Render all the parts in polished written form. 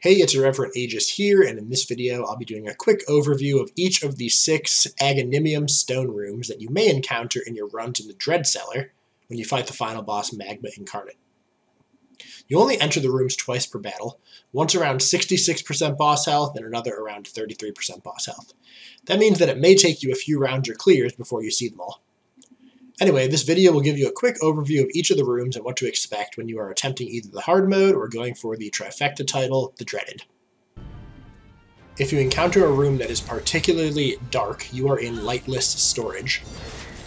Hey, it's Irreverent Aegis here, and in this video I'll be doing a quick overview of each of the 6 Agonymium stone rooms that you may encounter in your runs in the Dread Cellar when you fight the final boss Magma Incarnate. You only enter the rooms twice per battle, once around 66% boss health and another around 33% boss health. That means that it may take you a few rounds or clears before you see them all. Anyway, this video will give you a quick overview of each of the rooms and what to expect when you are attempting either the hard mode or going for the trifecta title, the Dreaded. If you encounter a room that is particularly dark, you are in lightless storage.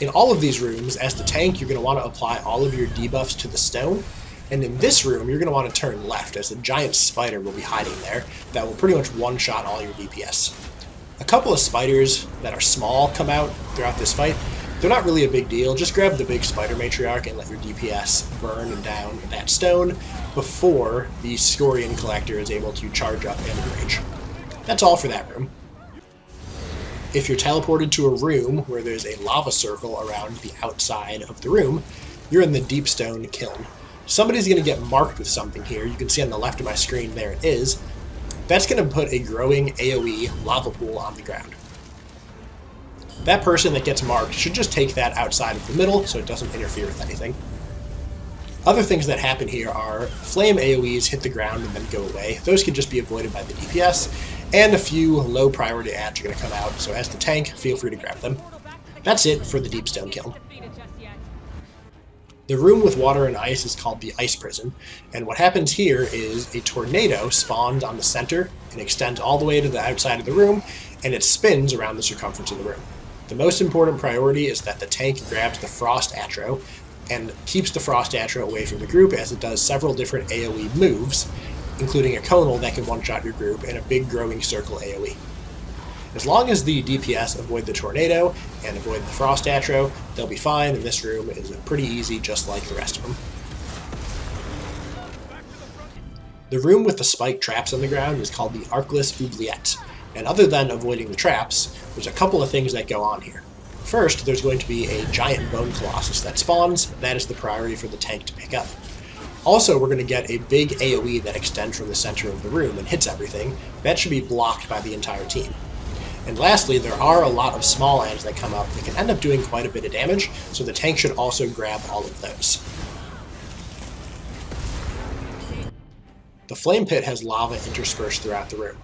In all of these rooms, as the tank, you're going to want to apply all of your debuffs to the stone, and in this room, you're going to want to turn left, as a giant spider will be hiding there that will pretty much one-shot all your DPS. A couple of spiders that are small come out throughout this fight. They're not really a big deal, just grab the big spider matriarch and let your DPS burn down that stone before the Scorian collector is able to charge up and enrage. That's all for that room. If you're teleported to a room where there's a lava circle around the outside of the room, you're in the deep stone kiln. Somebody's going to get marked with something here. You can see on the left of my screen, there it is. That's going to put a growing AoE lava pool on the ground. That person that gets marked should just take that outside of the middle so it doesn't interfere with anything. Other things that happen here are flame AoEs hit the ground and then go away. Those can just be avoided by the DPS, and a few low priority ads are going to come out, so as the tank, feel free to grab them. That's it for the Deep Stone Kiln. The room with water and ice is called the Ice Prison, and what happens here is a tornado spawns on the center and extends all the way to the outside of the room, and it spins around the circumference of the room. The most important priority is that the tank grabs the Frost Atro and keeps the Frost Atro away from the group, as it does several different AoE moves, including a conal that can one-shot your group and a big growing circle AoE. As long as the DPS avoid the tornado and avoid the Frost Atro, they'll be fine, and this room is pretty easy just like the rest of them. The room with the spike traps on the ground is called the Arcless Oubliette. And other than avoiding the traps, there's a couple of things that go on here. First, there's going to be a giant bone colossus that spawns. That is the priority for the tank to pick up. Also, we're going to get a big AoE that extends from the center of the room and hits everything. That should be blocked by the entire team. And lastly, there are a lot of small ads that come up that can end up doing quite a bit of damage, so the tank should also grab all of those. The flame pit has lava interspersed throughout the room.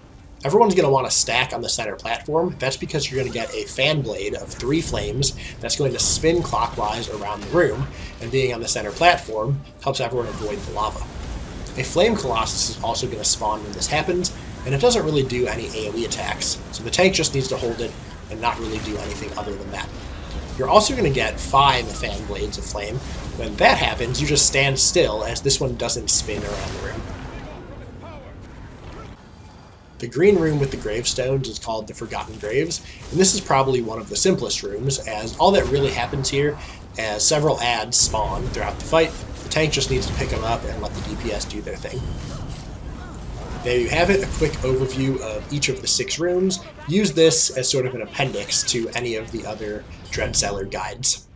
Everyone's going to want to stack on the center platform. That's because you're going to get a fan blade of 3 flames that's going to spin clockwise around the room, and being on the center platform helps everyone avoid the lava. A flame colossus is also going to spawn when this happens, and it doesn't really do any AoE attacks, so the tank just needs to hold it and not really do anything other than that. You're also going to get 5 fan blades of flame. When that happens, you just stand still, as this one doesn't spin around the room. The green room with the gravestones is called the Forgotten Graves, and this is probably one of the simplest rooms, as all that really happens here, as several ads spawn throughout the fight, the tank just needs to pick them up and let the DPS do their thing. There you have it, a quick overview of each of the 6 rooms. Use this as sort of an appendix to any of the other Dread Cellar guides.